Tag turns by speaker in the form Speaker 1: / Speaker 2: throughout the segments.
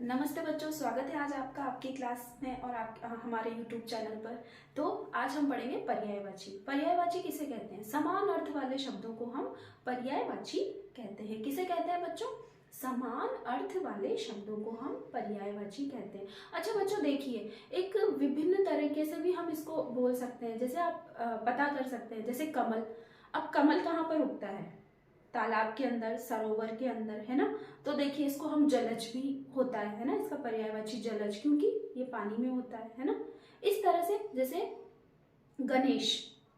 Speaker 1: नमस्ते बच्चों, स्वागत है आज आपका आपकी क्लास में और आप हमारे YouTube चैनल पर। तो आज हम पढ़ेंगे पर्यायवाची। पर्यायवाची किसे कहते हैं? समान अर्थ वाले शब्दों को हम पर्यायवाची कहते हैं। किसे कहते हैं बच्चों? समान अर्थ वाले शब्दों को हम पर्यायवाची कहते हैं। अच्छा बच्चों देखिए, एक विभिन्न तरीके से भी हम इसको बोल सकते हैं। जैसे आप पता कर सकते हैं, जैसे कमल। अब कमल कहाँ पर उगता है? तालाब के अंदर, सरोवर के अंदर, है ना। तो देखिए इसको हम जलज भी होता है ना, इसका पर्यायवाची जलज, क्योंकि ये पानी में होता है ना। इस तरह से जैसे गणेश।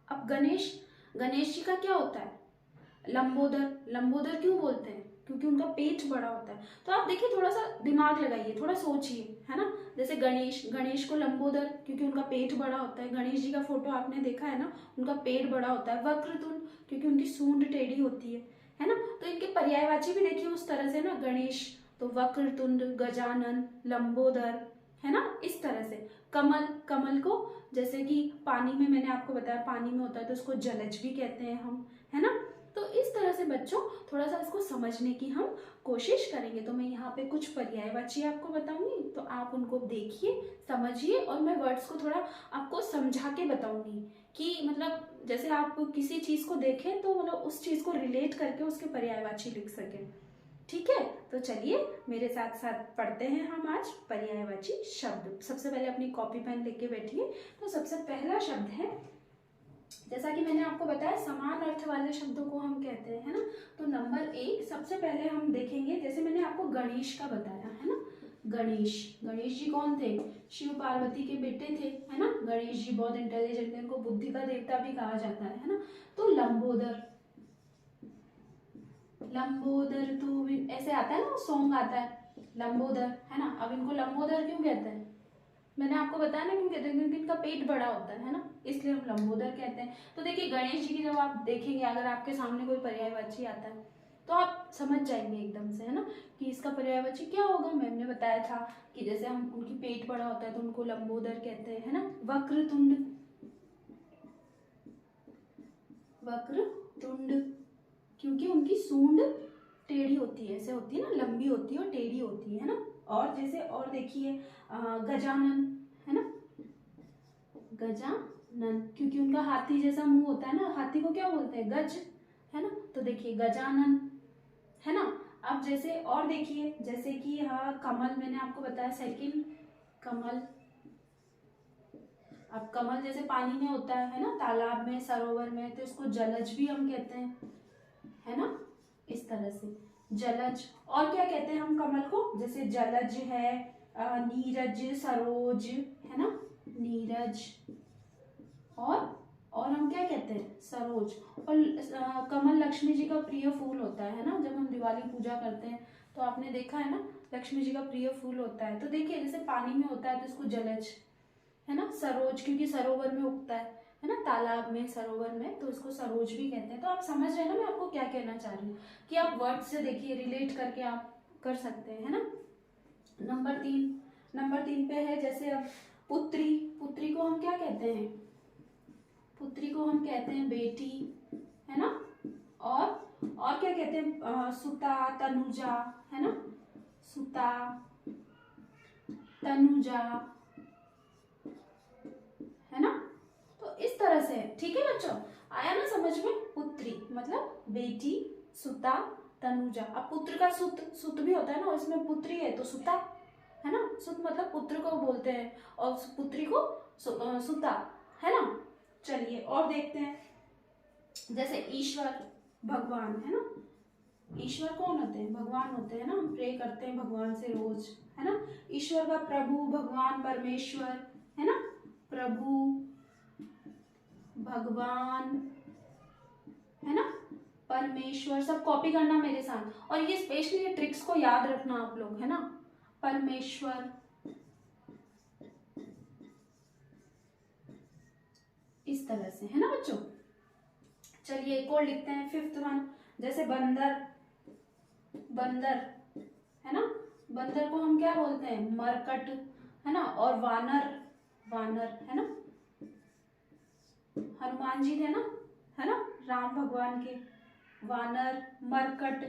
Speaker 1: अब गणेश, गणेश जी का क्या होता है? लंबोदर। लंबोदर क्यों बोलते हैं? क्योंकि उनका पेट बड़ा होता है। तो आप देखिए, थोड़ा सा दिमाग लगाइए, थोड़ा सोचिए, है ना। जैसे गणेश, गणेश को लंबोदर क्योंकि उनका पेट बड़ा होता है। गणेश जी का फोटो आपने देखा है ना, उनका पेट बड़ा होता है। वक्रतुंड क्योंकि उनकी सूंड टेढ़ी होती है ना। तो इनके पर्यायवाची भी देखिए उस तरह से ना, गणेश तो वक्रतुंड, गजानन, लंबोदर, है ना, इस तरह से। कमल, कमल को जैसे कि पानी में, मैंने आपको बताया पानी में होता है तो उसको जलज भी कहते हैं हम, है ना। तो इस तरह से बच्चों थोड़ा सा इसको समझने की हम कोशिश करेंगे। तो मैं यहाँ पे कुछ पर्यायवाची आपको बताऊंगी, तो आप उनको देखिए, समझिए, और मैं वर्ड्स को थोड़ा आपको समझा के बताऊंगी कि मतलब जैसे आप किसी चीज को देखें तो मतलब उस चीज को रिलेट करके उसके पर्यायवाची लिख सकें। ठीक है, तो चलिए मेरे साथ साथ पढ़ते हैं हम आज पर्यायवाची शब्द। सबसे पहले अपनी कॉपी पेन लेके बैठिए। तो सबसे पहला शब्द है, जैसा कि मैंने आपको बताया समान अर्थ वाले शब्दों को हम कहते हैं, है ना। तो नंबर 1 सबसे पहले हम देखेंगे, जैसे मैंने आपको गणेश का बताया, है ना। गणेश, गणेश जी कौन थे? शिव पार्वती के बेटे थे, है ना। गणेश जी बहुत इंटेलिजेंट थे, उनको बुद्धि का देवता भी कहा जाता है ना। तो लंबोदर, लंबोदर तो ऐसे आता है ना, सॉन्ग आता है लंबोदर, है ना। अब इनको लंबोदर क्यों कहते हैं? मैंने आपको बताया ना क्यों कहते हैं, क्योंकि इनका पेट बड़ा होता है ना, इसलिए हम लंबोदर कहते हैं। तो देखिए गणेश जी की जब आप देखेंगे, अगर आपके सामने कोई पर्यायवाची आता है तो आप समझ जाएंगे एकदम से, है ना, कि इसका पर्यायवाची क्या होगा। मैंने बताया था कि जैसे हम उनकी पेट बड़ा होता है तो उनको लंबोदर कहते हैं, है ना। वक्रतुंड, वक्रतुंड क्योंकि उनकी सूंड टेढ़ी होती है, ऐसे होती है ना, लंबी होती है और टेढ़ी होती है ना। और जैसे और देखिए गजानन, है ना। गजानन क्योंकि उनका हाथी जैसा मुंह होता है ना, हाथी को क्या बोलते हैं? गज, है ना। तो देखिए गजानन, है ना। अब जैसे और देखिए, जैसे कि हाँ कमल, मैंने आपको बताया सेकंड, कमल। अब कमल जैसे पानी में होता है ना, तालाब में, सरोवर में, तो इसको जलज भी हम कहते हैं, है ना। इस तरह से जलज। और क्या कहते हैं हम कमल को? जैसे जलज है, नीरज, सरोज, है ना, नीरज। और हम क्या कहते हैं? सरोज। और कमल लक्ष्मी जी का प्रिय फूल होता है ना। जब हम दिवाली पूजा करते हैं तो आपने देखा है ना, लक्ष्मी जी का प्रिय फूल होता है। तो देखिए जैसे पानी में होता है तो इसको जलज, है ना। सरोज क्योंकि सरोवर में उगता है ना, तालाब में, सरोवर में, तो इसको सरोज भी कहते हैं। तो आप समझ रहे हैं ना मैं आपको क्या कहना चाह रही हूँ, कि आप वर्ड से देखिए रिलेट करके आप कर सकते हैं, है ना। नंबर 3, नंबर 3 पे है जैसे अब पुत्री। पुत्री को हम क्या कहते हैं? पुत्री को हम कहते हैं बेटी, है ना। और क्या कहते हैं? सुता, तनुजा, है ना। सुता, तनुजा, है ना। तो इस तरह से, ठीक है बच्चों, आया ना समझ में? पुत्री मतलब बेटी, सुता, तनुजा। अब पुत्र का सुत, सुत भी होता है ना, और इसमें पुत्री है तो सुता, है ना। सुत मतलब पुत्र को बोलते हैं और पुत्री को सुता, है ना। चलिए और देखते हैं, जैसे ईश्वर, भगवान, है ना। ईश्वर कौन होते हैं? भगवान होते हैं ना, हम प्रे करते हैं भगवान से रोज, है ना। ईश्वर का प्रभु, भगवान, परमेश्वर, है ना। प्रभु, भगवान, है ना, परमेश्वर। सब कॉपी करना मेरे साथ, और ये स्पेशली ये ट्रिक्स को याद रखना आप लोग, है ना। परमेश्वर, इस तरह से, है ना बच्चों। चलिए एक और लिखते हैं, 5th वन, जैसे बंदर। बंदर, है ना। बंदर को हम क्या बोलते हैं? मरकट, है ना। और वानर, वानर, है ना। हनुमान जी थे ना, है ना, राम भगवान के। वानर, मरकट,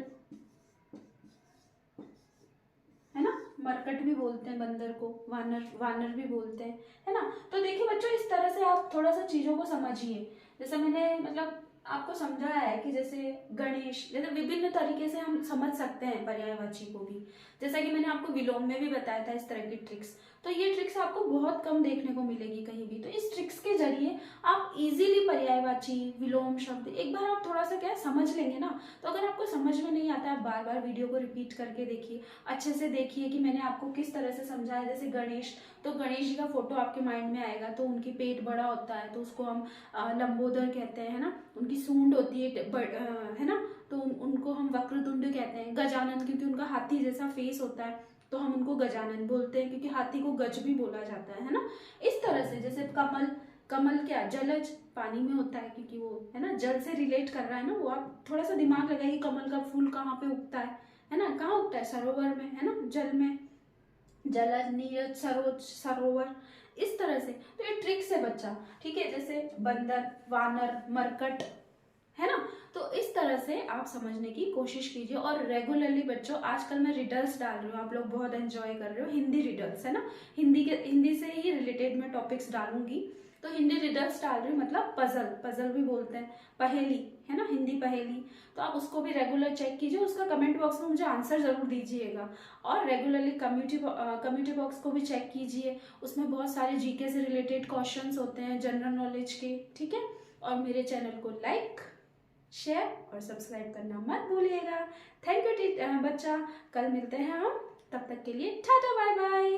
Speaker 1: है ना, मरकट भी बोलते हैं बंदर को, वानर वानर भी बोलते हैं, है ना। तो देखिए बच्चों, इस तरह से आप थोड़ा सा चीज़ों को समझिए। जैसे मैंने मतलब आपको समझाया है कि जैसे गणेश, जैसे विभिन्न तरीके से हम समझ सकते हैं पर्यायवाची को भी। जैसा कि मैंने आपको विलोम में भी बताया था इस तरह की ट्रिक्स। तो ये ट्रिक्स आपको बहुत कम देखने को मिलेगी कहीं भी। तो इस ट्रिक्स के जरिए आप इजीली पर्यायवाची विलोम शब्द एक बार आप थोड़ा सा क्या समझ लेंगे ना। तो अगर आपको समझ में नहीं आता, आप बार बार वीडियो को रिपीट करके देखिए, अच्छे से देखिए कि मैंने आपको किस तरह से समझाया। जैसे गणेश, तो गणेश जी का फोटो आपके माइंड में आएगा, तो उनकी पेट बड़ा होता है तो उसको हम लंबोदर कहते हैं, है ना। उनकी सूंड होती है है ना, तो उनको हम वक्रतुंड कहते हैं। गजानन, क्योंकि उनका हाथी जैसा फेस होता है तो हम उनको गजानन बोलते हैं, क्योंकि हाथी को गज भी बोला जाता है ना। इस तरह से जैसे कमल, कमल क्या जलज, पानी में होता है क्योंकि वो है ना जल से रिलेट कर रहा है ना वो। आप थोड़ा सा दिमाग लगाइए, कमल का फूल कहाँ पे उगता है ना, कहाँ उगता है, सरोवर में, है ना, जल में, जलज नीरज सरोज सरोवर। इस तरह से तो ये ट्रिक्स है बच्चा, ठीक है। जैसे बंदर, वानर, मरकट, है ना। तो इस तरह से आप समझने की कोशिश कीजिए। और रेगुलरली बच्चों, आजकल मैं रिडल्स डाल रही हूँ, आप लोग बहुत एंजॉय कर रहे हो, हिंदी रिडल्स, है ना। हिंदी से ही रिलेटेड मैं टॉपिक्स डालूंगी। तो हिंदी रिडल्स डाल रही हूँ, मतलब पजल, पजल भी बोलते हैं, पहेली, है ना, हिंदी पहेली। तो आप उसको भी रेगुलर चेक कीजिए, उसका कमेंट बॉक्स में मुझे आंसर जरूर दीजिएगा। और रेगुलरली कम्युनिटी बॉक्स को भी चेक कीजिए, उसमें बहुत सारे जीके से रिलेटेड क्वेश्चंस होते हैं, जनरल नॉलेज के, ठीक है। और मेरे चैनल को लाइक, शेयर और सब्सक्राइब करना मत भूलिएगा। थैंक यू बच्चा, कल मिलते हैं हम, तब तक के लिए टाटा बाय बाय।